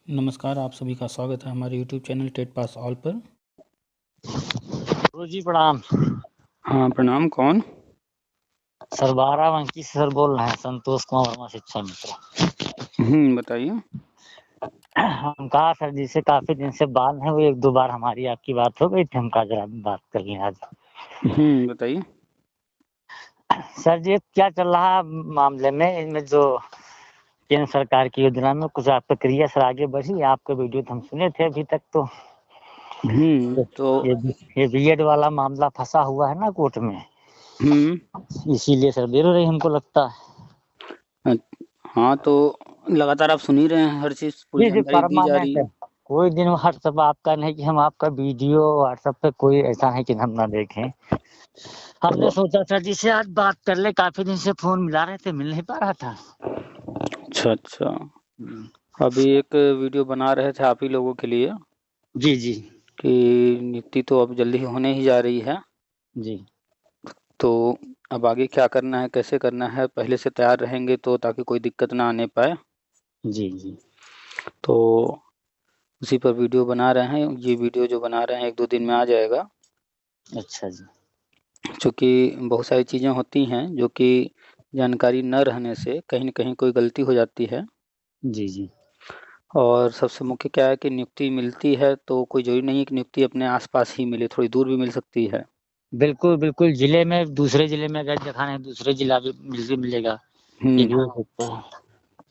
नमस्कार, आप सभी का स्वागत है हमारे YouTube channel TET pass all पर। गुरु जी प्रणाम। हाँ प्रणाम। कौन? सर बाराबंकी से सर बोल रहे हैं, संतोष कुमार वर्मा, शिक्षा मित्र। बताइए। हम कहा सर जी से काफी दिन से बात है, वो एक दो बार हमारी आपकी बात हो गई थी, हम कहा जरा बात कर लें आज। बताइए। सर जी क्या चल रहा मामले में, इनमें जो केंद्र सरकार की योजना में कुछ आप प्रक्रिया सर आगे बढ़ी? आपके वीडियो तो हम सुने थे अभी तक, तो तो ये बीएड वाला मामला फंसा हुआ है ना कोर्ट में, इसीलिए सर देर हो रही हमको लगता है। हाँ, तो लगातार आप सुन ही रहे हैं, हर चीज पूरी जी जी जानकारी दी जा रही परमानेंट है। है। कोई दिन व्हाट्सएप आपका नहीं कि हम आपका वीडियो व्हाट्सएप पे कोई ऐसा है कि हम ना देखें। हमने तो सोचा था जिसे आज बात कर ले, काफी दिन से फोन मिला रहे थे, मिल नहीं पा रहा था। अच्छा। अभी एक वीडियो बना रहे थे आप ही लोगों के लिए जी जी कि नियुक्ति तो अब जल्दी होने ही जा रही है, जी तो अब आगे क्या करना है, कैसे करना है, पहले से तैयार रहेंगे तो ताकि कोई दिक्कत ना आने पाए। जी जी तो उसी पर वीडियो बना रहे हैं। ये वीडियो जो बना रहे हैं 1-2 दिन में आ जाएगा। अच्छा जी। चूँकि बहुत सारी चीज़ें होती हैं जो कि जानकारी न रहने से कहीं न कहीं कोई गलती हो जाती है। जी जी और सबसे मुख्य क्या है कि नियुक्ति मिलती है तो कोई ज़रूरी नहीं है कि नियुक्ति अपने आस-पास ही मिले, थोड़ी दूर भी मिल सकती है। बिल्कुल बिल्कुल, जिले में दूसरे जिले में अगर दिखाना है दूसरे जिला भी मिलेगा, ये हुँ। भी हो सकता है।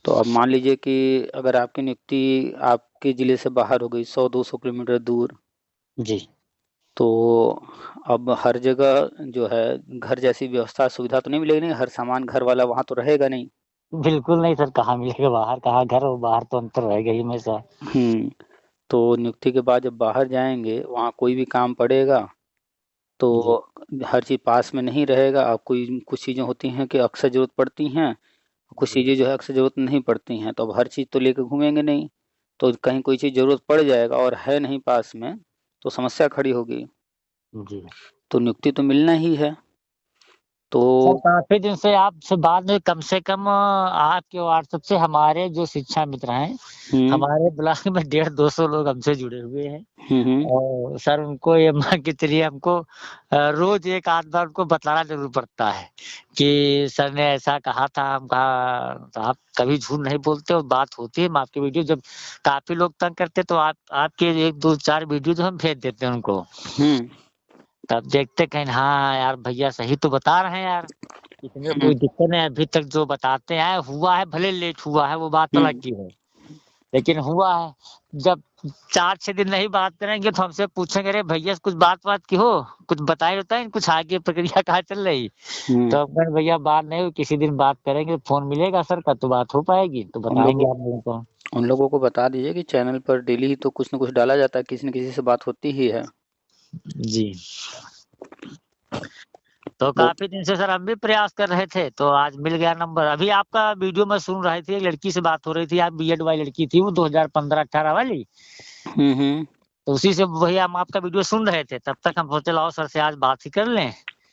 तो अब मान लीजिए कि अगर आपकी नियुक्ति आपके ज़िले से बाहर हो गई 100-200 किलोमीटर दूर, जी तो अब हर जगह जो है घर जैसी व्यवस्था सुविधा तो नहीं मिलेगी, नहीं, हर सामान घर वाला वहाँ तो रहेगा नहीं। बिल्कुल नहीं सर, कहाँ मिलेगा बाहर, कहाँ घर, और बाहर तो अंतर रहेगा ही हमेशा। हुँ। तो नियुक्ति के बाद जब बाहर जाएँगे, वहाँ कोई भी काम पड़ेगा, जी तो हर चीज़ पास में नहीं रहेगा। अब कोई कुछ चीज़ें होती हैं कि अक्सर ज़रूरत पड़ती हैं, कुछ जी चीज़ें जो है अक्सर ज़रूरत नहीं पड़ती हैं, तो अब हर चीज़ तो लेके घूमेंगे नहीं। तो कहीं कोई चीज़ ज़रूरत पड़ जाएगा और है नहीं पास में, तो समस्या खड़ी होगी। जी तो नियुक्ति तो मिलना ही है। तो सर काफ़ी दिन से आपसे बात नहीं, कम से कम आपके व्हाट्सएप से हमारे जो शिक्षा मित्र हैं, हुँ, हमारे ब्लॉक में 150-200 लोग हमसे जुड़े हुए हैं। हुँ, हुँ, और सर उनको ये मान के चलिए, हमको रोज़ एक आध बार उनको बताना ज़रूर पड़ता है कि सर ने ऐसा कहा था। हम कहा साहब कभी झूठ नहीं बोलते, और बात होती है। हम आपकी वीडियो जब काफ़ी लोग तंग करते तो आपके 1, 2, 4 वीडियो जो हम भेज देते हैं उनको। हुँ, तब देखते कहीं हाँ यार भैया सही तो बता रहे हैं यार। इसमें हुँ, कोई दिक्कत नहीं, अभी तक जो बताते हैं हुआ है, भले लेट हुआ है वो बात अलग हुँ, की है, लेकिन हुआ है। जब 4-6 दिन नहीं बात करेंगे तो हमसे पूछेंगे अरे भैया कुछ बात की हो, कुछ बताएं कुछ आगे प्रक्रिया कहाँ चल रही। हुँ। तो हम कहें भैया बात नहीं हुई, किसी दिन बात करेंगे, फोन मिलेगा सर का तो बात हो पाएगी, तो उन लोगों बताएंगे आप लोगों को। उन लोगों को बता दीजिए कि चैनल पर डेली ही तो कुछ न कुछ डाला जाता है, किसी न किसी से बात होती ही है। जी तो तो काफ़ी दिन से सर हम भी प्रयास कर रहे थे, तो आज मिल गया नंबर। अभी आपका वीडियो मैं सुन रही थी, एक लड़की से बात हो रही थी, आप बीएड वाली लड़की थी वो 2015-18 वाली। हुँ, हुँ। तो उसी से वही हम आपका वीडियो सुन रहे थे, तब तक हम सोचे लाओ सर से आज बात ही कर लें,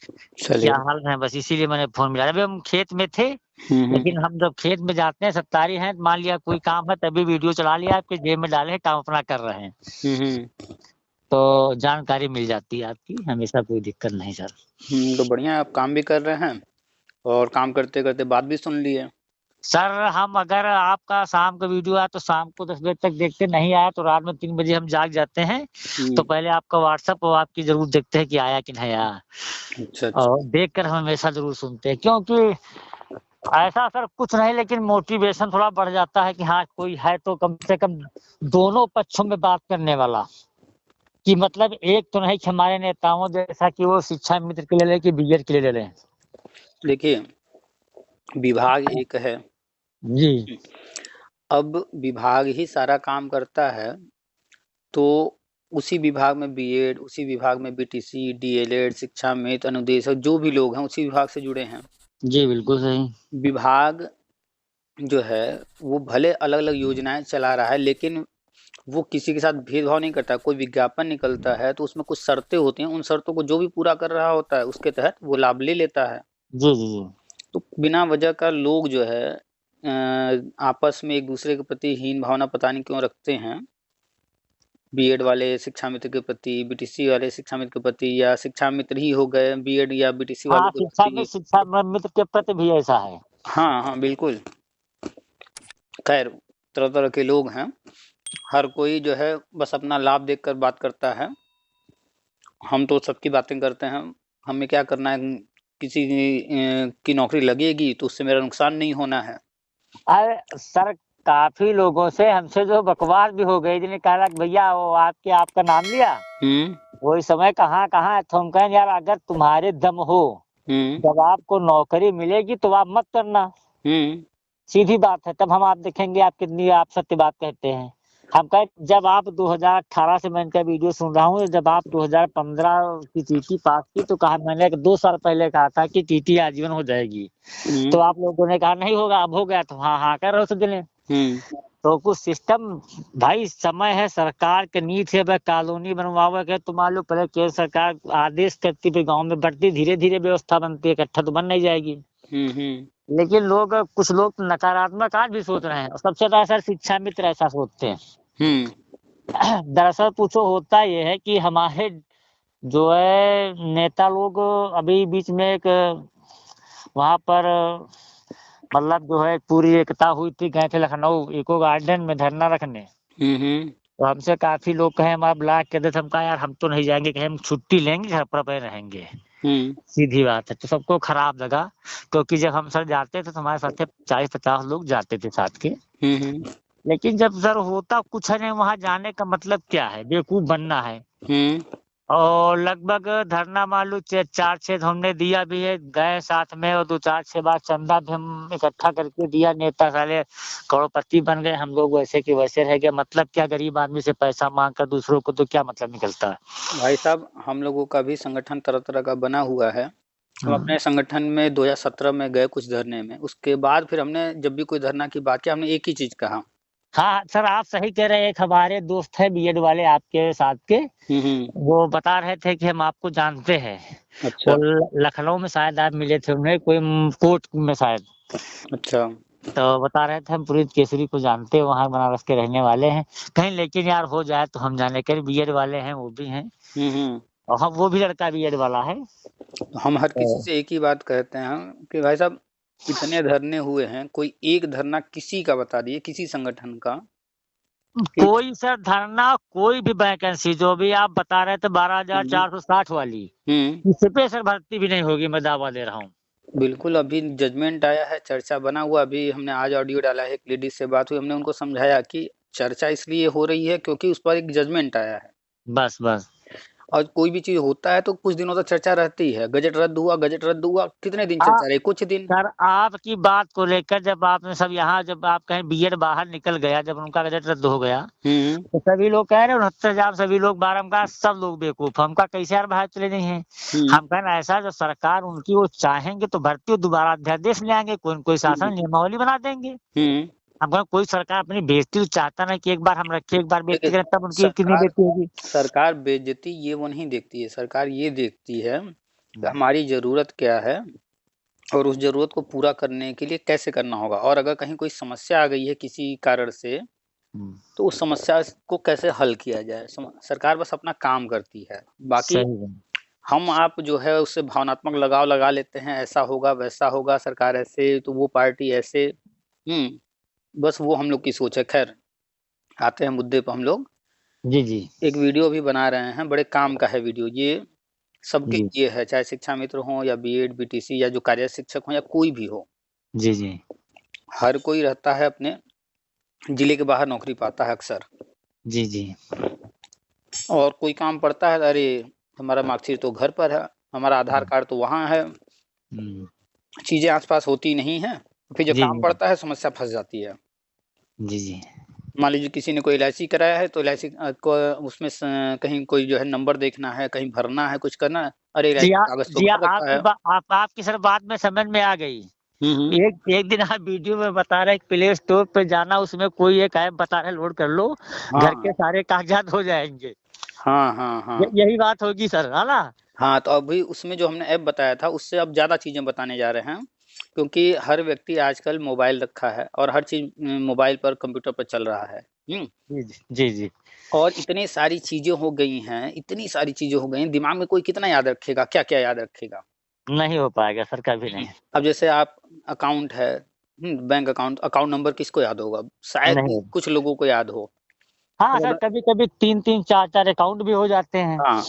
क्या चलिए। हाल है, बस इसीलिए मैंने फ़ोन मिलाया। अभी हम खेत में थे, हुँ, हुँ। लेकिन हम जब खेत में जाते हैं सत्तारी हैं, मान लिया कोई काम है तभी वीडियो चला लिया, आपके जेब में डाले हैं, काम अपना कर रहे हैं। हुँ, हुँ। तो जानकारी मिल जाती है आपकी, हमेशा कोई दिक्कत नहीं सर। तो बढ़िया है, आप काम भी कर रहे हैं और काम करते-करते बात भी सुन लिए। सर हम अगर आपका शाम का वीडियो आया तो शाम को 10 बजे तक देखते, नहीं आया तो रात में 3 बजे हम जाग जाते हैं। तो हुँ। पहले आपका व्हाट्सएप और आपकी ज़रूर देखते हैं कि आया कि नहीं आया। अच्छा, अच्छा। और देखकर हम हमेशा ज़रूर सुनते हैं, क्योंकि ऐसा सर कुछ नहीं, लेकिन मोटिवेशन थोड़ा बढ़ जाता है कि हाँ, कोई है तो कम से कम दोनों पक्षों में बात करने वाला। कि मतलब एक तो नहीं कि हमारे नेताओं जैसा कि वो शिक्षा मित्र के ले लें कि बीएड के लिए ले लें। देखिए, विभाग एक है। जी, अब विभाग ही सारा काम करता है, तो उसी विभाग में बीएड, उसी विभाग में बीटीसी, डीएलएड, शिक्षा मित्र, अनुदेशक जो भी लोग हैं, उसी विभाग से जुड़े हैं। जी बिल्कुल सही। विभाग जो है, वो भले अलग-अलग योजनाएँ चला रहा है, लेकिन वो किसी के साथ भेदभाव नहीं करता। कोई विज्ञापन निकलता है, तो उसमें कुछ शर्तें होती हैं, उन शर्तों को जो भी पूरा कर रहा होता है, उसके तहत वो लाभ ले लेता है। जी, जी, जी। तो बिना वजह का लोग जो है, आपस में एक दूसरे के प्रति हीन भावना पता नहीं क्यों रखते हैं। बीएड वाले शिक्षा मित्र के प्रति, बीटीसी वाले शिक्षा मित्र के प्रति, या शिक्षा मित्र ही हो गए बीएड या बीटीसी वालों हाँ, के प्रति। शिक्षा मित्र के प्रति भी ऐसा है। हाँ हाँ बिल्कुल। खैर, तरह तरह के लोग हैं, हर कोई जो है बस अपना लाभ देखकर बात करता है। हम तो सबकी बातें करते हैं, हमें क्या करना है, किसी की नौकरी लगेगी तो उससे मेरा नुकसान नहीं होना है। अरे सर, काफी लोगों से हमसे जो बकवास भी हो गई, जिन्हें कहा कि भैया वो आपका नाम लिया, वो इस समय कहाँ कहाँ है, तो हम कहें यार अगर तुम्हारे दम हो, जब आपको नौकरी मिलेगी तो आप मत करना, सीधी बात है। तब हम आप देखेंगे आप कितनी आप सत्य बात कहते हैं। हम कहे जब आप 2018 से मैं इनका वीडियो सुन रहा हूँ, जब आप 2015 की टीटी पास की तो कहा मैंने 2 साल पहले कहा था कि टीटी आजीवन हो जाएगी, तो आप लोगों ने कहा नहीं होगा, अब हो गया, तो हाँ हाँ कर रहे हो सब जने। तो कुछ सिस्टम भाई, समय है, सरकार के नीति है, वह कॉलोनी बनवावे के, तो मान लो पहले केंद्र सरकार आदेश करती, फिर गाँव में बढ़ती, धीरे धीरे व्यवस्था बनती है, इकट्ठा तो बन नहीं जाएगी। लेकिन कुछ लोग नकारात्मक आज भी सोच रहे हैं, और सबसे ज्यादा सर शिक्षा मित्र ऐसा सोचते हैं। दरअसल पूछो, होता यह है कि हमारे जो है नेता लोग, अभी बीच में एक वहां पर मतलब जो है पूरी एकता हुई थी, गए थे लखनऊ इको गार्डन में धरना रखने। तो हमसे काफी लोग कहे हमारा ब्लॉक के हम कहा यार हम तो नहीं जाएंगे, कहे हम छुट्टी लेंगे, घर पर रहेंगे। सीधी बात है। तो सबको खराब लगा, क्योंकि जब हम सर जाते थे तो हमारे साथ 40-50 लोग जाते थे साथ के। लेकिन जब सर होता कुछ नहीं, वहां जाने का मतलब क्या है, बेवकूफ बनना है। और लगभग धरना मान लो 4-6 हमने दिया भी है, गए साथ में, और 2-4-6 बार चंदा भी हम इकट्ठा करके दिया। नेता साले करोड़पति बन गए, हम लोग वैसे के वैसे रह गए। मतलब क्या, गरीब आदमी से पैसा मांग कर दूसरों को तो क्या मतलब निकलता है। भाई साहब, हम लोगों का भी संगठन तरह तरह का बना हुआ है। हम अपने संगठन में 2017 में गए कुछ धरने में, उसके बाद फिर हमने जब भी कोई धरना की बात की, हमने एक ही चीज कहा। हाँ सर, आप सही कह रहे हैं। एक हमारे दोस्त है बीएड वाले आपके साथ के, वो बता रहे थे कि हम आपको जानते हैं। अच्छा। वो लखनऊ में शायद आप मिले थे उन्हें, कोई कोर्ट में शायद। अच्छा। तो बता रहे थे हम पुरीत केसरी को जानते हैं, वहाँ बनारस के रहने वाले हैं कहीं। लेकिन यार हो जाए तो हम जाने के बीएड वाले हैं, वो भी हैं, और हम वो भी लड़का बीएड वाला है। हम हर किसी से एक ही बात कहते हैं कि भाई साहब, इतने धरने हुए हैं, कोई एक धरना किसी का बता दिए, किसी संगठन का। कोई सर धरना, कोई भी वैकेंसी जो भी आप बता रहे थे 12,460 वाली, इस पे सर भर्ती भी नहीं होगी, मैं दावा दे रहा हूँ। बिल्कुल, अभी जजमेंट आया है, चर्चा बना हुआ। अभी हमने आज ऑडियो डाला है, एक लेडीज से बात हुई, हमने उनको समझाया कि चर्चा इसलिए हो रही है क्योंकि उस पर एक जजमेंट आया है। बस बस। और कोई भी चीज होता है तो कुछ दिनों तक चर्चा रहती है। गजट रद्द हुआ, गजट रद्द हुआ, कितने दिन चर्चा रही? कुछ दिन। सर आपकी बात को लेकर जब आपने सब यहाँ, जब आप कहीं बीएड बाहर निकल गया, जब उनका बजट रद्द हो गया, तो सभी लोग कह रहे 69,000, सभी लोग बारम्बार, सब लोग बेवकूफ। हमका कैसे यार बाहर चले नहीं है। हम कहना ऐसा, जो सरकार उनकी वो चाहेंगे तो भर्ती दोबारा अध्यादेश ले आएंगे, कोई कोई शासन नियमावली बना देंगे। हम कहना कोई सरकार अपनी बेइज्जती तो चाहता ना कि एक बार हम रखे, एक बार बेइज्जती करें, तब उनकी कितनी बेइज्जती होगी। सरकार बेइज्जती ये वो नहीं देखती है, सरकार ये देखती है कि हमारी जरूरत क्या है और उस जरूरत को पूरा करने के लिए कैसे करना होगा। और अगर कहीं कोई समस्या आ गई है किसी कारण से, तो उस समस्या को कैसे हल किया जाए। सरकार बस अपना काम करती है। बाकी हम आप जो है उससे भावनात्मक लगाव लगा लेते हैं, ऐसा होगा वैसा होगा, सरकार ऐसे तो वो पार्टी ऐसे। बस वो हम लोग की सोच है। खैर, आते हैं मुद्दे पर। हम लोग जी एक वीडियो भी बना रहे हैं, बड़े काम का है वीडियो ये, सबके लिए है, चाहे शिक्षा मित्र हो या बीएड बीटीसी या जो कार्य शिक्षक हो या कोई भी हो। जी। हर कोई रहता है अपने जिले के बाहर, नौकरी पाता है अक्सर। जी। और कोई काम पड़ता है, अरे हमारा मार्कशीट तो घर पर है, हमारा आधार कार्ड तो वहाँ है, चीजें आसपास होती नहीं है। फिर जब काम पड़ता है समस्या फंस जाती है। जी। मान लीजिए किसी ने कोई LIC कराया है, तो LIC को उसमें कहीं कोई जो है नंबर देखना है, कहीं भरना है, कुछ करना है, अरे LIC कागज तो घर रखा है। आपकी सर बात में समझ में आ गई। एक दिन आप वीडियो में बता रहे प्ले स्टोर पे जाना, उसमें कोई एक ऐप बता रहे लोड कर लो, घर के सारे कागजात हो जाएंगे। हाँ। यही बात होगी सर, है ना? हाँ, तो अभी उसमें जो हमने ऐप बताया था उससे अब ज्यादा चीजें बताने जा रहे हैं क्योंकि हर व्यक्ति आजकल मोबाइल रखा है और हर चीज़ मोबाइल पर, कंप्यूटर पर चल रहा है। जी, जी। जी, जी। और इतनी सारी चीज़ें हो गई हैं, इतनी सारी चीज़ें हो गई हैं, दिमाग में कोई कितना याद रखेगा, क्या-क्या याद रखेगा? नहीं हो पाएगा सर, कभी नहीं। अब जैसे आप अकाउंट है, बैंक अकाउंट, अकाउंट नंबर किसको याद होगा? शायद ही नहीं। कुछ लोगों को याद हो। हाँ और सर, अगर कभी-कभी 3-3 4-4 अकाउंट भी हो जाते हैं। हाँ,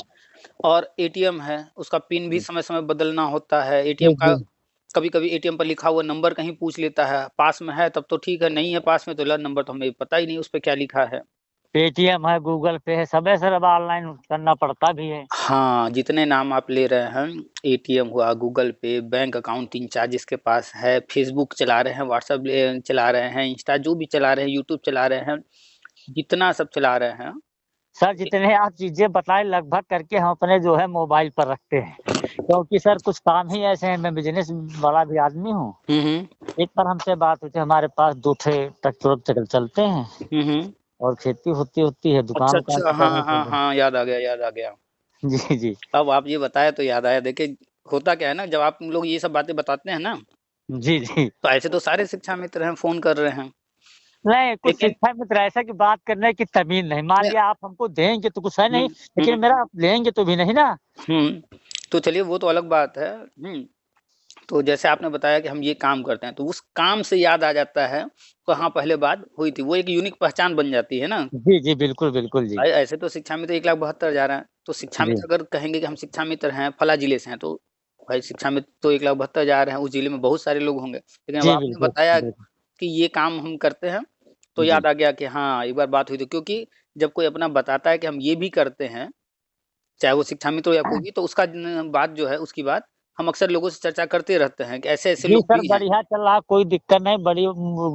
और एटीएम है, उसका पिन भी जी। समय-समय बदलना होता है। जी, एटीएम का जी। कभी-कभी एटीएम पर लिखा हुआ नंबर कहीं पूछ लेता है, पास में है तब तो ठीक है, नहीं है पास में तो ला नंबर तो हमें पता ही नहीं उस पे क्या लिखा है। पेटीएम है, गूगल पे है, सब है सर, अब ऑनलाइन करना पड़ता भी है। हाँ, जितने नाम आप ले रहे हैं, एटीएम हुआ, गूगल पे, बैंक अकाउंट 3-4 जिसके पास है, फ़ेसबुक चला रहे हैं, व्हाट्सएप चला रहे हैं, इंस्टा जो भी चला रहे हैं, यूट्यूब चला रहे हैं, जितना सब चला रहे हैं। सर जितने आप चीज़ें बताए लगभग करके हम अपने जो है मोबाइल पर रखते हैं। क्योंकि सर कुछ काम ही ऐसे हैं, मैं बिज़नेस वाला भी आदमी हूँ। हुँ, हुँ। एक बार हमसे बात हुई थी, हमारे पास 2 ठे ट्रक चलते हैं हुँ, हुँ। और खेती होती है, अच्छा, दुकान-वुकान अच्छा, भी हाँ, करनी हाँ, पड़ती हाँ, याद आ गया, याद आ गया। है। जी, जी। अब आप ये बताए तो याद आया, देखिए होता क्या है ना, जब आप लोग ये सब बातें बताते हैं ना, जी, जी। तो ऐसे तो सारे शिक्षा मित्र हैं, फ़ोन कर रहे हैं। नहीं, कुछ लेकिन शिक्षा मित्र ऐसा कि बात करने की तमीज़ नहीं। मान मैं लिया आप हमको देंगे तो कुछ है हुँ, नहीं, हुँ, लेकिन मेरा आप लेंगे तो भी नहीं ना। हुँ। तो चलिए वो तो अलग बात है। तो जैसे आपने बताया कि हम ये काम करते हैं, तो उस काम से याद आ जाता है, तो हाँ, पहले बात हुई थी, वो एक यूनिक पहचान बन जाती है ना। जी, जी, बिल्कुल, बिल्कुल जी। ऐसे तो शिक्षा मित्र 1,72,000 जा रहा है, तो शिक्षा जी। मित्र अगर कहेंगे कि हम शिक्षा मित्र हैं, फला जिले से हैं, तो भाई शिक्षा मित्र तो 1,72,000 जा रहे हैं, उस जिले में बहुत सारे लोग होंगे। लेकिन अब जी, आपने बिल्कुल, बताया बिल्कुल। कि ये काम हम करते हैं, तो जी। याद आ गया कि हाँ, एक बार बात हुई थी क्योंकि जब कोई अपना बताता है कि हम ये भी करते हैं, चाहे वो शिक्षा मित्र हो या कोई भी, तो उसका बात जो है, उसकी बात हम अक्सर लोगों से चर्चा करते रहते हैं कि ऐसे-ऐसे जी लोग सर, भी हैं। बढ़िया चल रहा, कोई दिक्कत नहीं। बड़ी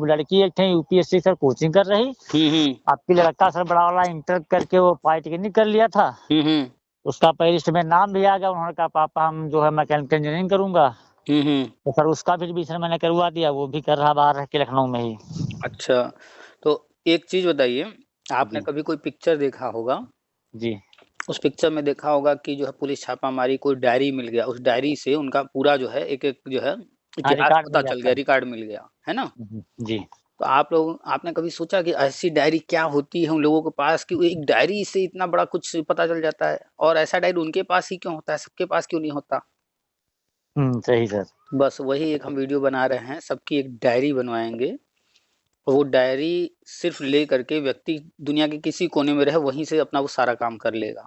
लड़की एक थी यूपीएससी सर कोचिंग कर रही। हुँ, हुँ। आपकी लड़का सर बड़ा वाला इंटर करके वो पॉलिटेक्निक कर लिया था। हुँ, हुँ। उसका पहली लिस्ट में नाम भी आ गया। उन्होंने कहा पापा हम जो है मैकेनिकल इंजीनियरिंग करूँगा। हुँ, हुँ। तो सर उसका भी एडमिशन मैंने करवा दिया, वो भी कर रहा बाहर रह के लखनऊ में ही। अच्छा, तो एक चीज़ बताइए, आपने जी, कभी कोई पिक्चर देखा होगा, जी। उस पिक्चर में देखा होगा कि जो है पुलिस छापामारी कोई डायरी मिल गया, उस डायरी से उनका पूरा जो है एक-एक जो है हाँ, इतिहास रिकॉर्ड पता मिल चल जाता गया, है। रिकॉर्ड मिल गया, है ना? जी। तो आप लोग आपने कभी सोचा कि ऐसी डायरी क्या होती है उन लोगों के पास कि वो एक डायरी से इतना बड़ा कुछ पता चल जाता है और ऐसा डायरी उनके पास ही क्यों होता है, सबके पास क्यों नहीं होता? सही सर। बस वही एक हम वीडियो बना रहे हैं, सबकी एक डायरी बनवाएँगे। वो डायरी सिर्फ़ ले कर के व्यक्ति दुनिया के किसी कोने में रहे वहीं से अपना वो सारा काम कर लेगा।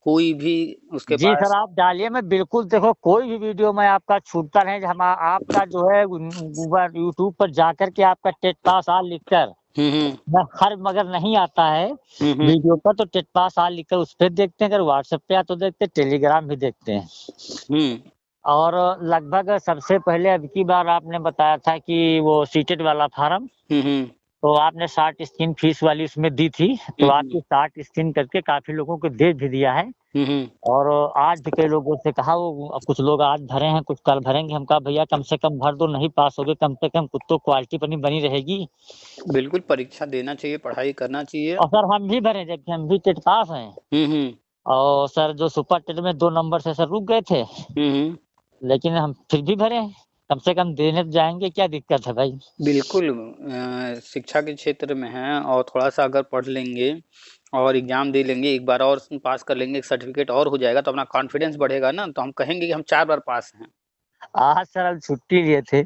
कोई भी उसके जी सर, पास आप डालिए, मैं बिल्कुल देखो कोई भी वीडियो में आपका छूटता नहीं। हम आपका जो है गूगल यूट्यूब पर जाकर के आपका टेट पास ऑल लिखकर हुँ, हुँ। मैं हर मगर नहीं आता है हुँ, हुँ। वीडियो पर, तो टेट पास ऑल लिखकर उस पे देखते हैं, अगर व्हाट्सएप पे तो देखते हैं, टेलीग्राम भी देखते हैं। हुँ। और लगभग सबसे पहले अब की बार आपने बताया था कि वो सीटेट वाला फ़ॉर्म, हुँ, हुँ। तो आपने 60 स्क्रीन फीस वाली उसमें दी थी, तो हुँ, आपकी हुँ। 60 स्क्रीन करके काफ़ी लोगों को दे भी दिया है। हुँ, हुँ। और आज भी कई लोगों से कहा, वो कुछ लोग आज भरे हैं, कुछ कल भरेंगे। हम कहा भैया कम से कम भर दो, नहीं पास होगे कम से कम कुछ तो क्वालिटी बनी बनी रहेगी। बिल्कुल परीक्षा देना चाहिए, पढ़ाई करना चाहिए। और सर हम भी भरे, जबकि हम भी टेट पास हैं। हुँ, हुँ। और सर जो सुपर टेट में 2 नंबर से सर रुक गए थे, हुँ, हुँ। लेकिन हम फिर भी भरे। कम से कम देने तो जाएँगे, क्या दिक्कत है भाई? बिल्कुल शिक्षा के क्षेत्र में हैं और थोड़ा-सा अगर पढ़ लेंगे और एग्ज़ाम दे लेंगे, एक बार और पास कर लेंगे, एक सर्टिफ़िकेट और हो जाएगा तो अपना कॉन्फिडेंस बढ़ेगा ना, तो हम कहेंगे कि हम 4 बार पास हैं। आज सर हम छुट्टी लिए थे।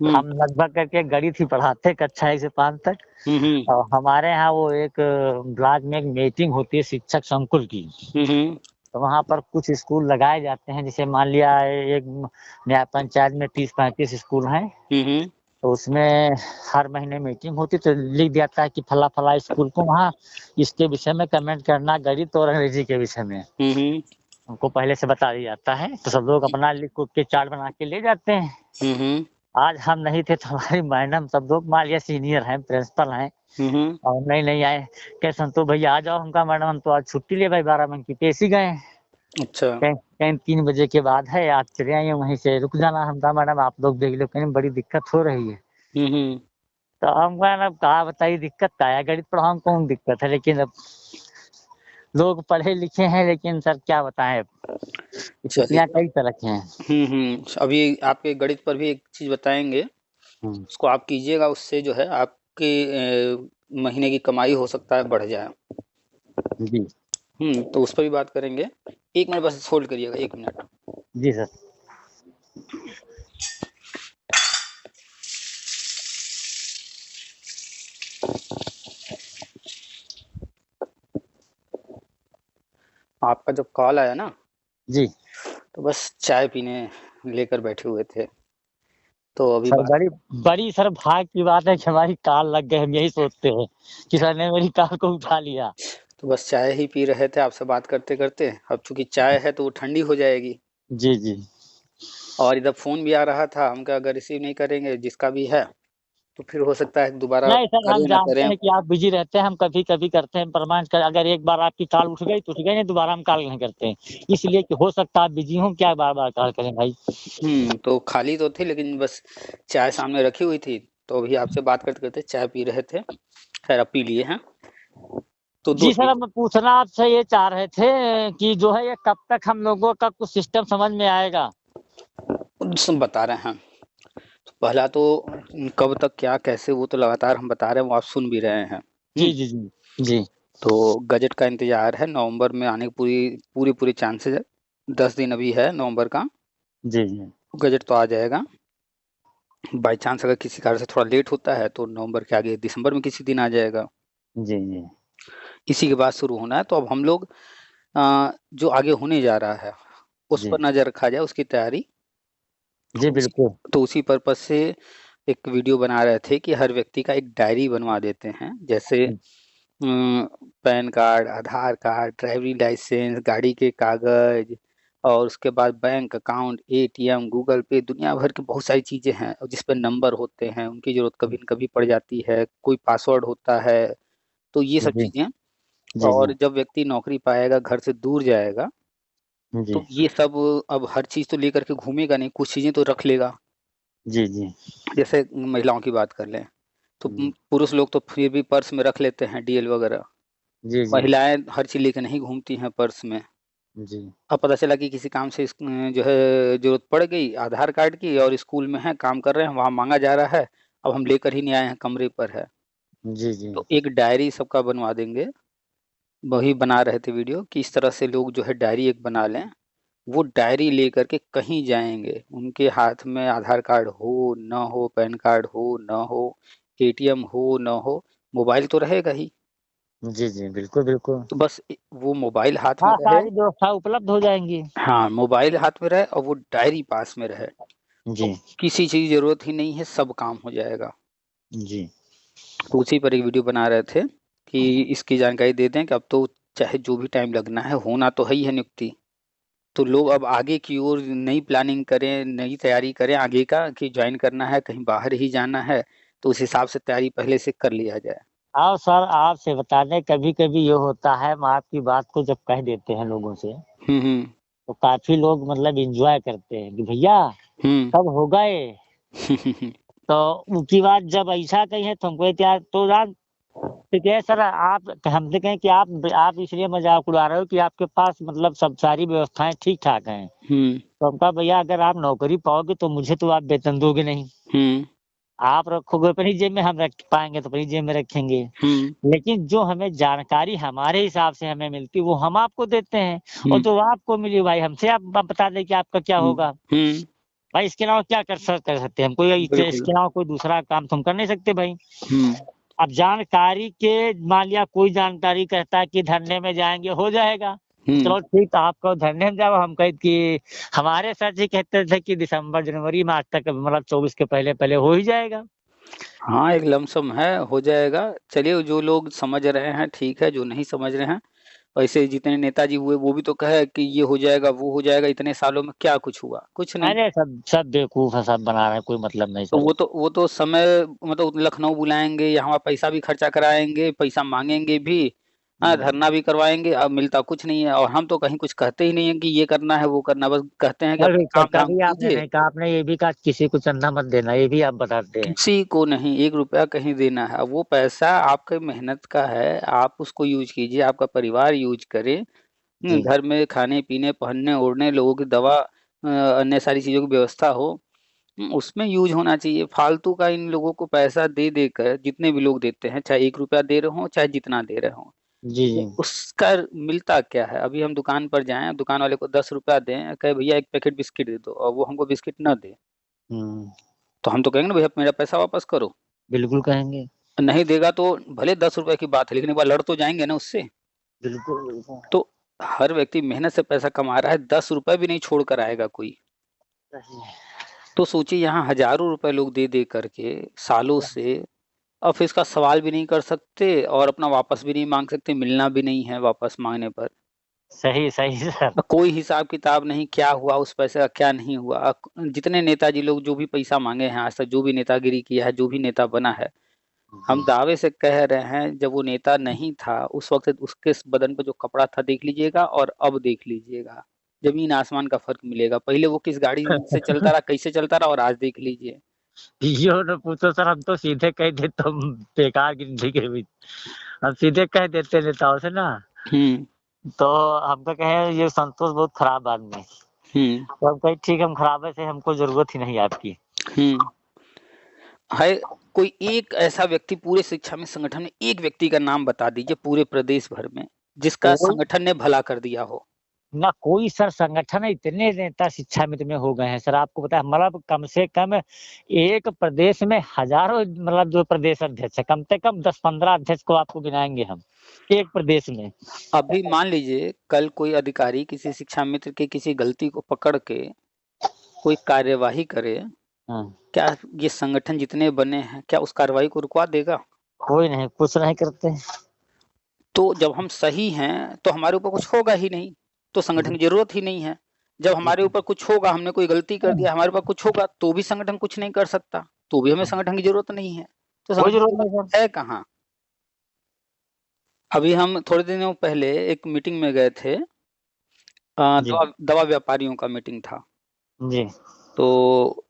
हुँ। हम लगभग करके गणित ही पढ़ाते कक्षा 1 से 5 तक। हुँ, हुँ। और हमारे यहाँ वो एक ब्लॉक में एक मीटिंग होती है शिक्षक संकुल की। हुँ, हुँ। तो वहाँ पर कुछ स्कूल लगाए जाते हैं, जैसे मान लिया एक न्याय पंचायत में 30-35 स्कूल हैं, हुँ, हुँ। तो उसमें हर महीने मीटिंग होती है, तो लिख दिया जाता है कि फला-फला स्कूल को वहाँ इसके विषय में कमेंट करना, गणित और अंग्रेजी के विषय में। हुँ, हुँ। उनको पहले से बता दिया जाता है, तो सब लोग अपना लिख-उख के चार्ट बना के ले जाते हैं। हुँ, हुँ। आज हम नहीं थे तो हमारी मैडम सब लोग, मान लिया सीनियर हैं, प्रिंसिपल हैं, हुँ, हुँ। और नहीं आए। कहे संतोष भैया आ जाओ। हम कहा मैडम हम तो आज छुट्टी लिए भाई, 12 मन की पेशी गए हैं। अच्छा। कहें कहें 3 बजे के बाद है, आप चले आइए, वहीं से रुक जाना। हम कहा मैडम आप लोग देख लो, कहें बड़ी दिक्कत हो रही है। हुँ, हुँ। तो हम कहा अब क्या बताइए दिक्कत क्या है, गणित पढ़ाओ में कौन दिक्कत है, लेकिन अब लोग पढ़े लिखे हैं, लेकिन सर क्या बताएँ अब। चलिए। स्थितियाँ कई तरह की हैं। अभी आपके गणित पर भी एक चीज़ बताएँगे, हुँ। उसको आप कीजिएगा, उससे जो है आपके महीने की कमाई हो सकता है बढ़ जाए। जी। तो उस पर भी बात करेंगे। 1 मिनट बस होल्ड करिएगा, 1 मिनट। जी सर। आपका जब कॉल आया ना, जी। तो बस चाय पीने लेकर बैठे हुए थे। तो अभी सर बात बड़ी बड़ी सर भाग की बात है कि हमारी कॉल लग गई, हम यही सोचते हैं कि सर ने मेरी कॉल को उठा लिया। तो बस चाय ही पी रहे थे आपसे बात करते-करते। अब चूँकि चाय है तो वो ठंडी हो जाएगी। जी, जी। और इधर फ़ोन भी आ रहा था, हम कहा अगर रिसीव नहीं करेंगे जिसका भी है, तो फिर हो सकता है दोबारा नहीं सर, हम करें ना जानते करें। हैं कि आप बिज़ी रहते हैं, हम कभी-कभी करते हैं परमानेंट कर अगर एक बार आपकी कॉल उठ गई तो उठ गई, नहीं दोबारा हम कॉल नहीं करते हैं। इसलिए कि हो सकता है आप बिज़ी हों, क्या बार-बार कॉल करें भाई। तो खाली तो थे लेकिन बस चाय सामने रखी हुई थी, तो अभी आपसे बात करते-करते चाय पी रहे थे। ख़ैर अब पी लिए हैं। तो 2 जी सर, चीज़ हम पूछना आपसे ये चाह रहे थे कि जो है ये कब तक हम लोगों का कुछ सिस्टम समझ में आएगा? सब बता रहे हैं। पहला तो कब तक क्या कैसे वो तो लगातार हम बता रहे हैं, वो आप सुन भी रहे हैं। जी, हुँ, जी, जी। जी। तो गज़ट का इंतज़ार है, नवंबर में आने की पूरे चांसेज़ है। 10 दिन अभी है नवंबर का, जी, जी। गज़ट तो आ जाएगा। बाय चांस अगर किसी कारण से थोड़ा लेट होता है तो नवंबर के आगे दिसंबर में किसी दिन आ जाएगा। जी, जी। इसी के बाद शुरू होना है, तो अब हम लोग जो आगे होने जा रहा है, उस जी। पर नज़र रखा जाए, उसकी तैयारी। जी, उसी बिल्कुल। तो उसी पर्पज़ से एक वीडियो बना रहे थे कि हर व्यक्ति का एक डायरी बनवा देते हैं। जैसे पैन कार्ड, आधार कार्ड, ड्राइविंग लाइसेंस, गाड़ी के कागज़ और उसके बाद बैंक अकाउंट, एटीएम, गूगल पे, दुनिया भर की बहुत सारी चीज़ें हैं और जिस पे नंबर होते हैं, उनकी ज़रूरत कभी न कभी पड़ जाती है, कोई पासवर्ड होता है, तो ये सब जी। चीज़ें। जी, जी। और जब व्यक्ति नौकरी पाएगा, घर से दूर जाएगा, जी। तो ये सब अब हर चीज़ तो लेकर के घूमेगा नहीं, कुछ चीज़ें तो रख लेगा। जी, जी। जैसे महिलाओं की बात कर लें, तो जी। पुरुष लोग तो फिर भी पर्स में रख लेते हैं डीएल वगैरह। जी, जी। महिलाएँ हर चीज़ लेके नहीं घूमती हैं पर्स में। जी। अब पता चला कि किसी काम से जो है ज़रूरत पड़ गई आधार कार्ड की और स्कूल में हैं, काम कर रहे हैं, वहाँ माँगा जा रहा है, अब हम लेकर ही नहीं आए हैं, कमरे पर है। जी, जी। तो एक डायरी सबका बनवा देंगे, वही बना रहे थे वीडियो कि इस तरह से लोग जो है डायरी एक बना लें, वो डायरी लेकर के कहीं जाएँगे, उनके हाथ में आधार कार्ड हो, ना हो, पैन कार्ड हो, ना हो, एटीएम हो, ना हो, मोबाइल तो रहेगा ही। जी, जी। बिल्कुल, बिल्कुल। तो बस वो मोबाइल हाथ में हाँ, रहे। सारी व्यवस्था उपलब्ध हो जाएँगी। हाँ, मोबाइल हाथ में रहे और वो डायरी पास में रहे, तो जी। किसी चीज़ की ज़रूरत ही नहीं है, सब काम हो जाएगा। जी। तो उसी पर एक वीडियो बना रहे थे कि इसकी जानकारी दे दें कि अब तो चाहे जो भी टाइम लगना है, होना तो है ही है नियुक्ति। तो लोग अब आगे की ओर नई प्लानिंग करें, नई तैयारी करें आगे का कि जॉइन करना है, कहीं बाहर ही जाना है, तो उस हिसाब से तैयारी पहले से कर लिया जाए। और सर आपसे बता दें कभी-कभी ये होता है हम आपकी बात को जब कह देते हैं लोगों से, हुँ, हुँ। तो काफ़ी लोग मतलब एन्जॉय करते हैं कि भैया हुँ। कब होगा ये? तो उसकी बात जब ऐसा कही तो हमको यार तो यार ठीक है सर आप हमसे कहें कि आप इसलिए मज़ाक उड़ा रहे हो कि आपके पास मतलब सब सारी व्यवस्थाएँ ठीक-ठाक हैं। हुँ, तो हम कहा भैया अगर आप नौकरी पाओगे तो मुझे तो आप वेतन दोगे नहीं। हुँ, आप रखोगे अपनी जेब में, हम रख पाएँगे तो अपनी जेब में रखेंगे। हुँ, लेकिन जो हमें जानकारी हमारे हिसाब से हमें मिलती है वो हम आपको देते हैं और हुँ, जो आपको मिली भाई हमसे आप बता दें कि आपका क्या हुँ, होगा। हुँ, भाई इसके अलावा क्या कर सकते हैं हम? कोई बिल्कुल। इसके अलावा कोई दूसरा काम तो हम कर नहीं सकते भाई। हुँ, अब जानकारी के मान लिया कोई जानकारी कहता है कि धरने में जाएँगे, हो जाएगा। तो हुँ। चलो ठीक है, आप कहो धरने में जाओ, हम कहें कि हमारे सर जी कहते थे कि दिसंबर, जनवरी, मार्च तक मतलब 24 के पहले-पहले हो ही जाएगा। हाँ, एक लमसम है, हो जाएगा। चलिए जो लोग समझ रहे हैं ठीक है, जो नहीं समझ रहे हैं वैसे जितने नेताजी हुए वो भी तो कहे कि ये हो जाएगा, वो हो जाएगा, इतने सालों में क्या कुछ हुआ? कुछ नहीं। अरे सब बेवकूफ़ है, सब बना रहे हैं, कोई मतलब नहीं तो सर। वो तो समय मतलब लखनऊ बुलाएँगे, यहाँ पैसा भी खर्चा कराएँगे, पैसा माँगेंगे भी, हुँ। धरना भी करवाएँगे, अब मिलता कुछ नहीं है और हम तो कहीं कुछ कहते ही नहीं है कि ये करना है, वो करना है, बस कहते हैं कि और अपना काम-धाम कभी आपने कीजिए। नहीं कहा, आपने ये भी कहा किसी को चंदा मत देना, ये भी आप बताते हैं। किसी को नहीं ₹1 कहीं देना है, वो पैसा आपके मेहनत का है, आप उसको यूज़ कीजिए, आपका परिवार यूज़ करे, जी। घर में खाने-पीने, पहनने-ओढ़ने, लोगों की दवा अन्य सारी चीज़ों की व्यवस्था हो, उसमें यूज़ होना चाहिए। फालतू का इन लोगों को पैसा दे देकर जितने भी लोग देते हैं, चाहे ₹1 दे रहे हों, चाहे जितना दे रहे हों, जी, तो जी। उसका मिलता क्या है? अभी हम दुकान पर जाएँ, दुकान वाले को ₹10 दें, कहें भैया 1 पैकेट बिस्किट दे दो और वो हमको बिस्किट ना दे, हुँ, तो हम तो कहेंगे ना भैया मेरा पैसा वापस करो। बिल्कुल कहेंगे। नहीं देगा तो भले ₹10 की बात है, लेकिन एक बार लड़ तो जाएँगे ना उससे। बिल्कुल, बिल्कुल। तो हर व्यक्ति मेहनत से पैसा कमा रहा है, ₹10 भी नहीं छोड़ कर आएगा कोई। सही है। तो सोचिए यहाँ हज़ारों रुपए लोग दे-दे करके सालों से अब फिर इसका सवाल भी नहीं कर सकते और अपना वापस भी नहीं माँग सकते, मिलना भी नहीं है वापस माँगने पर। सही, सही सर। कोई हिसाब-किताब नहीं, क्या हुआ उस पैसे का, क्या नहीं हुआ। जितने नेताजी लोग जो भी पैसा माँगे हैं आज तक, जो भी नेतागिरी किया है, जो भी नेता बना है, जी। हम दावे से कह रहे हैं जब वो नेता नहीं था, उस वक़्त उसके बदन पे जो कपड़ा था देख लीजिएगा और अब देख लीजिएगा। ज़मीन-आसमान का फ़र्क मिलेगा। पहले वो किस गाड़ी से चलता रहा, कैसे चलता रहा और आज देख लीजिए। यो ना पूछो सर, हम तो सीधे कह देते तुम बेकार गिनती के भी। हम सीधे कह देते नेताओं से ना, हुँ, तो हम तो कहे ये संतोष बहुत खराब आदमी है। हुँ, तो हम कहे ठीक है, हम खराब है से हमको ज़रूरत ही नहीं आपकी। हुँ। है कोई एक ऐसा व्यक्ति पूरे शिक्षा में संगठन में एक व्यक्ति का नाम बता दीजिए पूरे प्रदेश भर में, जिसका कोई संगठन ने भला कर दिया हो? ना कोई सर संगठन है, इतने नेता शिक्षा मित्र में हो गए हैं सर, आपको पता है मतलब कम से कम एक प्रदेश में हज़ारों मतलब जो प्रदेश अध्यक्ष है, कम से कम 10-15 अध्यक्ष को आपको गिनाएँगे हम, एक प्रदेश में। अभी मान लीजिए कल कोई अधिकारी किसी शिक्षा मित्र की किसी गलती को पकड़ के कोई कार्यवाही करे, हाँ, क्या ये संगठन जितने बने हैं, क्या उस कार्रवाई को रुकवा देगा? कोई नहीं, कुछ नहीं करते। तो जब हम सही हैं, तो हमारे ऊपर कुछ होगा ही नहीं, तो संगठन की ज़रूरत ही नहीं है। जब हमारे ऊपर कुछ होगा, हमने कोई गलती कर दिया, हमारे ऊपर कुछ होगा, तो भी संगठन कुछ नहीं कर सकता, तो भी हमें संगठन की ज़रूरत नहीं है। तो कोई संगठन की ज़रूरत नहीं सर। ज़रूरत है कहाँ? अभी हम थोड़े दिनों पहले एक मीटिंग में गए थे जी, दवा दवा व्यापारियों का मीटिंग था। जी, तो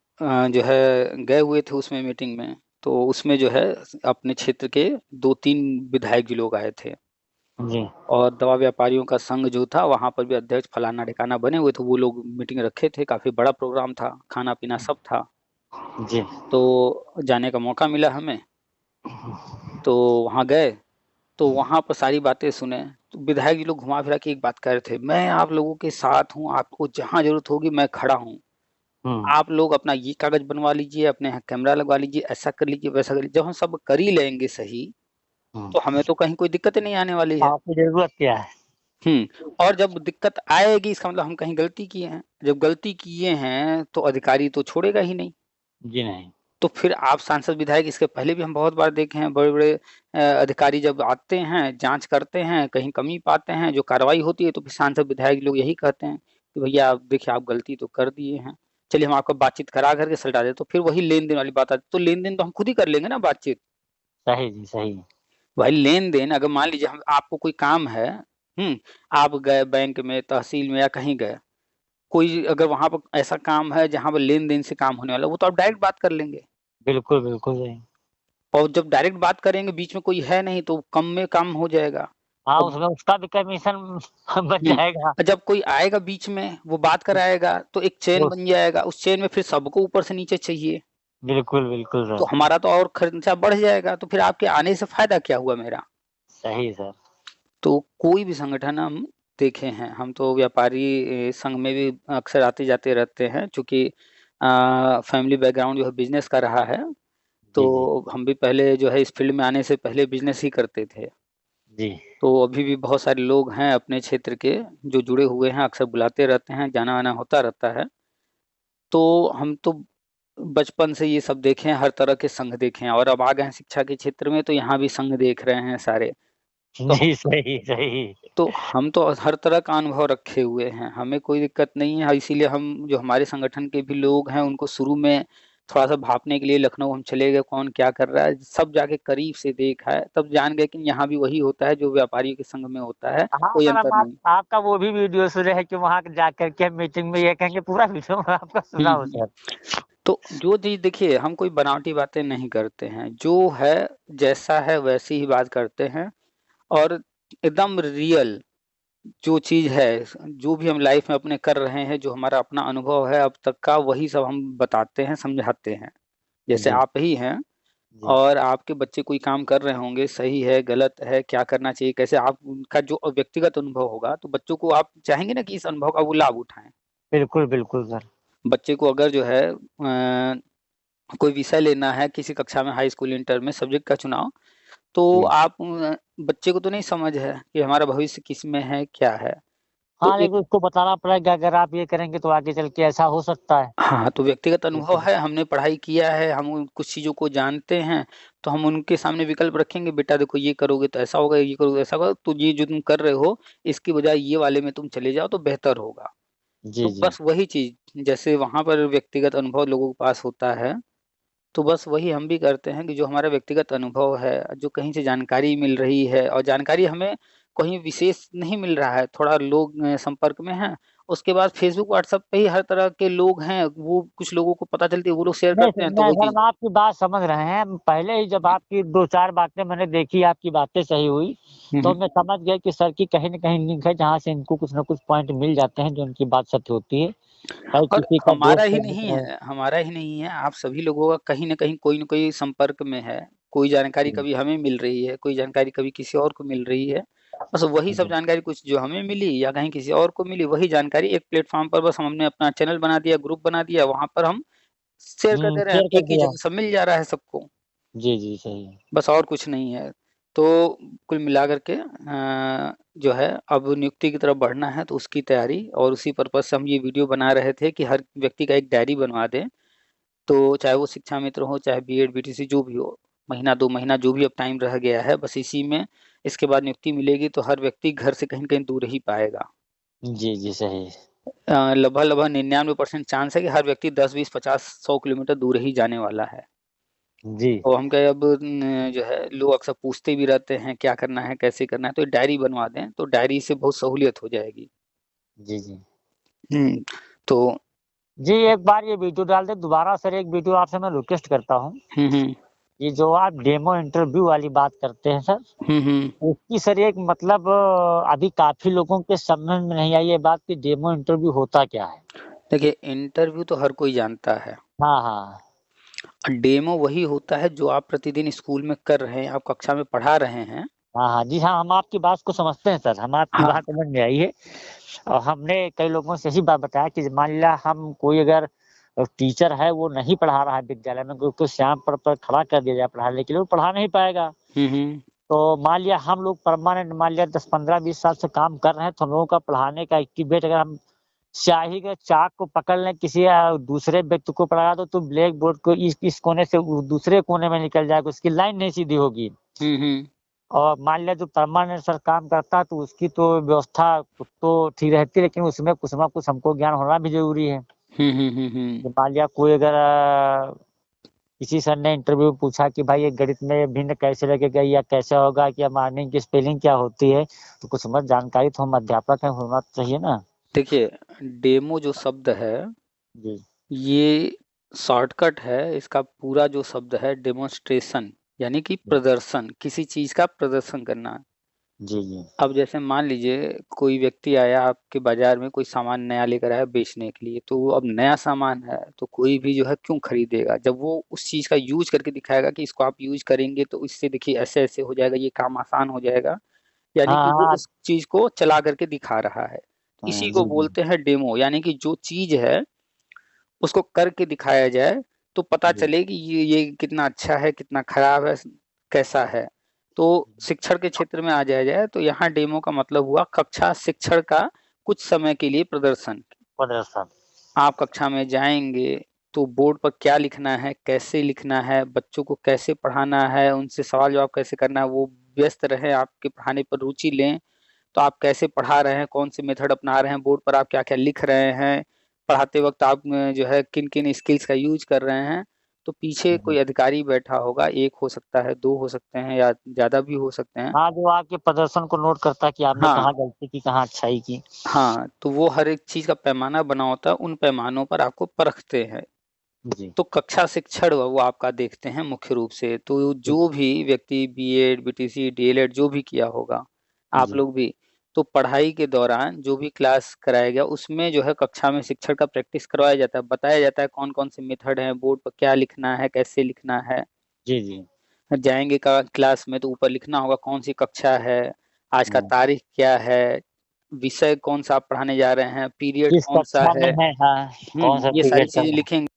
जो है गए हुए थे उसमें मीटिंग में, तो उसमें जो है अपने क्षेत्र के 2-3 विधायक जी लोग आए थे जी, और दवा व्यापारियों का संघ जो था वहाँ पर भी अध्यक्ष फलाना-ढिकाना बने हुए थे, वो लोग मीटिंग रखे थे, काफ़ी बड़ा प्रोग्राम था, खाना-पीना सब था। जी। तो जाने का मौका मिला हमें, तो वहाँ गए, तो वहाँ पर सारी बातें सुने, तो विधायक जी लोग घुमा-फिरा के एक बात कह रहे थे, "मैं आप लोगों के साथ हूँ, आपको जहाँ ज़रूरत होगी मैं खड़ा हूँ। हुँ, आप लोग अपना ये कागज़ बनवा लीजिए, अपने यहाँ कैमरा लगवा लीजिए, ऐसा कर लीजिए, वैसा कर लीजिए।" जब हम सब कर ही लेंगे सही, हुँ। तो हमें तो कहीं कोई दिक्कत ही नहीं आने वाली है। आपकी ज़रूरत क्या है? हुँ, और जब दिक्कत आएगी इसका मतलब हम कहीं गलती किए हैं। जब गलती किए हैं, तो अधिकारी तो छोड़ेगा ही नहीं। जी नहीं। तो फिर आप सांसद विधायक इसके पहले भी हम बहुत बार देखे हैं, बड़े-बड़े अधिकारी जब आते हैं, जाँच करते हैं, कहीं कमी पाते हैं, जो कार्रवाई होती है, तो फिर सांसद विधायक लोग यही कहते हैं कि भैया आप देखिए आप गलती तो कर दिए हैं, चलिए हम आपको बातचीत करा कर के सलटा दें, तो फिर वही लेन-देन वाली बात आती है। तो लेन-देन तो हम खुद ही कर लेंगे ना बातचीत। सही जी, सही। भाई लेन-देन अगर मान लीजिए हम आपको कोई काम है, हुँ, आप गए बैंक में, तहसील में या कहीं गए, कोई अगर वहाँ पर ऐसा काम है जहाँ पर लेन-देन से काम होने वाला है, वो तो आप डायरेक्ट बात कर लेंगे। बिल्कुल, बिल्कुल सही। और जब डायरेक्ट बात करेंगे बीच में कोई है नहीं तो कम में काम हो जाएगा। हाँ, अब उसमें उसका भी कमीशन बच हुँ, जाएगा। जब कोई आएगा बीच में वो बात कराएगा तो एक चेन वो बन जाएगा, उस चेन में फिर सबको ऊपर से नीचे चाहिए, बिल्कुल, बिल्कुल तो सर। हमारा तो और खर्चा बढ़ जाएगा, तो फिर आपके आने से फ़ायदा क्या हुआ मेरा? सही सर। तो कोई भी संगठन हम देखे हैं, हम तो व्यापारी संघ में भी अक्सर आते-जाते रहते हैं चूँकि फैमिली बैकग्राउंड जो है बिज़नेस का रहा है, जी, जी। तो हम भी पहले जो है इस फ़ील्ड में आने से पहले बिज़नेस ही करते थे। जी। तो अभी भी बहुत सारे लोग हैं अपने क्षेत्र के जो जुड़े हुए हैं, अक्सर बुलाते रहते हैं, जाना-आना होता रहता है। तो हम तो बचपन से ये सब देखे हैं, हर तरह के संघ देखे हैं और अब आ गए हैं शिक्षा के क्षेत्र में तो यहाँ भी संघ देख रहे हैं सारे। तो जी, सही, सही। हम तो हर तरह का अनुभव रखे हुए हैं, हमें कोई दिक्कत नहीं है इसीलिए हम जो हमारे संगठन के भी लोग हैं उनको शुरू में थोड़ा-सा भाँपने के लिए लखनऊ हम चले गए, कौन क्या कर रहा है, सब जाके करीब से देखा है, तब जान गए कि यहाँ भी वही होता है जो व्यापारियों के संघ में होता है, हाँ, कोई सर अंतर हम आप नहीं। आपका वो भी वीडियो सुने हैं कि वहाँ जाकर के मीटिंग में ये कहेंगे पूरा वीडियो मैं आपका हुँ, सुना हूँ हुँ। सर। तो जो चीज़ देखिए हम कोई बनावटी बातें नहीं करते हैं, जो है जैसा है वैसी ही बात करते हैं और एकदम रियल जो चीज़ है, जो भी हम लाइफ में अपने कर रहे हैं, जो हमारा अपना अनुभव है अब तक का, वही सब हम बताते हैं, समझाते हैं। जैसे जी, आप ही हैं जी, और आपके बच्चे कोई काम कर रहे होंगे, सही है, गलत है, क्या करना चाहिए, कैसे, आप उनका जो व्यक्तिगत अनुभव होगा, तो बच्चों को आप चाहेंगे ना कि इस अनुभव का वो लाभ उठाएँ। बिल्कुल, बिल्कुल सर। बच्चे को अगर जो है कोई विषय लेना है किसी कक्षा में, हाई स्कूल, इंटर में सब्जेक्ट का चुनाव, तो जी। आप बच्चे को तो नहीं समझ है कि हमारा भविष्य किसमें है, क्या है। तो हाँ, एक लेकिन उसको बताना पड़ेगा अगर आप ये करेंगे तो आगे चल के ऐसा हो सकता है। हाँ, तो व्यक्तिगत अनुभव बिल्कुल। है, हमने पढ़ाई किया है, हम उन कुछ चीज़ों को जानते हैं, तो हम उनके सामने विकल्प रखेंगे, बेटा देखो ये करोगे तो ऐसा होगा, ये करोगे तो ऐसा होगा, तो ये जो तुम कर रहे हो, इसकी बजाय ये वाले में तुम चले जाओ तो बेहतर होगा। जी, तो जी। बस वही चीज़, जैसे वहाँ पर व्यक्तिगत अनुभव लोगों के पास होता है, तो बस वही हम भी करते हैं कि जो हमारा व्यक्तिगत अनुभव है, जो कहीं से जानकारी मिल रही है, और जानकारी हमें कहीं विशेष नहीं मिल रहा है, थोड़ा लोग संपर्क में हैं, उसके बाद फ़ेसबुक, व्हाट्सएप पे ही हर तरह के लोग हैं, वो कुछ लोगों को पता चलती है, वो लोग शेयर नहीं करते सर, हैं, तो नहीं वही सर, चीज़। हम आपकी बात समझ रहे हैं। पहले ही जब आपकी 2-4 बातें मैंने देखी, आपकी बातें सही हुई, हुँ, तो हुँ। मैं समझ गया कि सर की कहीं न कहीं लिंक है, जहाँ से इनको कुछ न कुछ पॉइंट मिल जाते हैं, जो उनकी बात सत्य होती है। चाहे और किसी का हमारा दोस्त ही हो, नहीं मित्र हो। है, हमारा ही नहीं है, आप सभी लोगों का कहीं न कहीं कोई न कोई संपर्क में है। कोई जानकारी जी, कभी हमें मिल रही है, कोई जानकारी कभी किसी और को मिल रही है। बस वही सब जी। जानकारी कुछ जो हमें मिली या कहीं किसी और को मिली, वही जानकारी एक प्लेटफ़ॉर्म पर बस हमने अपना चैनल बना दिया, ग्रुप बना दिया, वहाँ पर हम शेयर कर दे रहे हैं, शेयर कर एक ही दिया। जगह सब मिल जा रहा है सबको। जी, जी, सही है। बस और कुछ नहीं है। तो कुल मिलाकर के जो है अब नियुक्ति की तरफ बढ़ना है, तो उसकी तैयारी और उसी पर्पज़ से हम ये वीडियो बना रहे थे कि हर व्यक्ति का एक डायरी बनवा दें। तो चाहे वो शिक्षा मित्र हो, चाहे बीएड, बीटीसी जो भी हो, महीना 2 महीना जो भी अब टाइम रह गया है, बस इसी में इसके बाद नियुक्ति मिलेगी तो हर व्यक्ति घर से कहीं न कहीं दूर ही पाएगा। जी, जी, सही है। लगभग-लगभग 99% चांस है कि हर व्यक्ति 10, 20, 50, 100 किलोमीटर दूर ही जाने वाला है। जी। तो हम कहे अब जो है लोग अक्सर पूछते भी रहते हैं क्या करना है, कैसे करना है, तो डायरी बनवा दें, तो डायरी से बहुत सहूलियत हो जाएगी। जी, जी। हुँ, तो जी, एक बार ये वीडियो डाल दें, दोबारा सर एक वीडियो आपसे मैं रिक्वेस्ट करता हूँ। हुँ, हुँ। ये जो आप डेमो इंटरव्यू वाली बात करते हैं सर, हुँ, हुँ। उसकी सर एक मतलब अभी काफ़ी लोगों के समझ में नहीं आई ये बात कि डेमो इंटरव्यू होता क्या है? देखिए इंटरव्यू तो हर कोई जानता है। हाँ, हाँ। डेमो वही होता है जो आप प्रतिदिन स्कूल में कर रहे हैं, आप कक्षा में पढ़ा रहे हैं। हाँ, हाँ। जी हाँ, हम आपकी बात को समझते हैं सर, हम आपकी हाँ। बात समझ में आई है और हमने कई लोगों से यही बात बताया कि मान लिया हम कोई अगर टीचर है वो नहीं पढ़ा रहा है विद्यालय में, उसको श्याम पर खड़ा कर दिया जाए पढ़ाने के लिए, वो पढ़ा नहीं पाएगा। हुँ, हुँ। तो मान लिया हम लोग परमानेंट मान लिया 10, 15, 20 साल से काम कर रहे हैं, तो हम लोगों का पढ़ाने का एक्टिवेट अगर हम स्याही के चाक को पकड़ लें किसी दूसरे व्यक्ति को पढ़ा दो तो ब्लैक बोर्ड को इस कोने से दूसरे कोने में निकल जाएगा, उसकी लाइन नहीं सीधी होगी। हुँ, हुँ। और मान लिया जो परमानेंट सर काम करता है तो उसकी तो व्यवस्था तो ठीक रहती है, लेकिन उसमें कुछ ना कुछ हमको ज्ञान होना भी ज़रूरी है। हुँ, हुँ, हुँ, हुँ। कि मान लिया कोई अगर किसी सर ने इंटरव्यू में पूछा कि भाई ये गणित में भिन्न कैसे लगेगा या कैसे होगा कि मॉर्निंग की स्पेलिंग क्या होती है? तो कुछ समझ जानकारी तो हम अध्यापक हैं, होना तो चाहिए ना? देखिए, डेमो जो शब्द है, जी। ये शॉर्टकट है, इसका पूरा जो शब्द है डेमोंस्ट्रेशन, यानी कि जी, प्रदर्शन, किसी चीज़ का प्रदर्शन करना। जी, जी। अब जैसे मान लीजिए कोई व्यक्ति आया आपके बाज़ार में, कोई सामान नया लेकर आया बेचने के लिए, तो वो अब नया सामान है, तो कोई भी जो है क्यों खरीदेगा? जब वो उस चीज़ का यूज़ करके दिखाएगा कि इसको आप यूज़ करेंगे तो इससे देखिए ऐसे-ऐसे हो जाएगा, ये काम आसान हो जाएगा, यानी हाँ, कि वो हाँ। उस चीज़ को चला करके दिखा रहा है। हाँ, इसी को जी, जी। बोलते हैं डेमो, यानी कि जो चीज़ है उसको करके दिखाया जाए, तो पता जी। चले कि ये कितना अच्छा है, कितना खराब है, कैसा है। तो शिक्षण के क्षेत्र में आ जाया जाए तो यहाँ डेमो का मतलब हुआ कक्षा शिक्षण का कुछ समय के लिए प्रदर्शन। प्रदर्शन। आप कक्षा में जाएँगे, तो बोर्ड पर क्या लिखना है, कैसे लिखना है, बच्चों को कैसे पढ़ाना है, उनसे सवाल-जवाब कैसे करना है, वो व्यस्त रहें, आपके पढ़ाने पर रुचि लें। तो आप कैसे पढ़ा रहे हैं, कौन से मेथड अपना रहे हैं, बोर्ड पर आप क्या-क्या लिख रहे हैं, पढ़ाते वक़्त आप जो है किन-किन स्किल्स का यूज़ कर रहे हैं। तो पीछे जी। कोई अधिकारी बैठा होगा, 1 हो सकता है, 2 हो सकते हैं या ज़्यादा भी हो सकते हैं। हाँ, जो आपके प्रदर्शन को नोट करता है कि आपने हाँ, कहाँ गलती की, कहाँ अच्छाई की। हाँ, तो वो हर एक चीज़ का पैमाना बना होता है, उन पैमानों पर आपको परखते हैं। जी। तो कक्षा शिक्षण वो आपका देखते हैं मुख्य रूप से, तो जी, जो भी व्यक्ति बीएड, बीटीसी, डीएलएड जो भी किया होगा, आप जी। लोग भी, तो पढ़ाई के दौरान जो भी क्लास कराया गया उसमें जो है कक्षा में शिक्षक का प्रैक्टिस करवाया जाता है, बताया जाता है कौन-कौन से मेथड हैं, बोर्ड पर क्या लिखना है, कैसे लिखना है। जी, जी। जाएँगे का क्लास में तो ऊपर लिखना होगा कौन-सी कक्षा है, आज का हाँ। तारीख क्या है, विषय कौन-सा आप पढ़ाने जा रहे हैं, पीरियड किस कौन-सा कक्षा में है। है? हाँ, कौन-सा ये सारी पीरियड चल चीज़ें रहा है? लिखेंगे।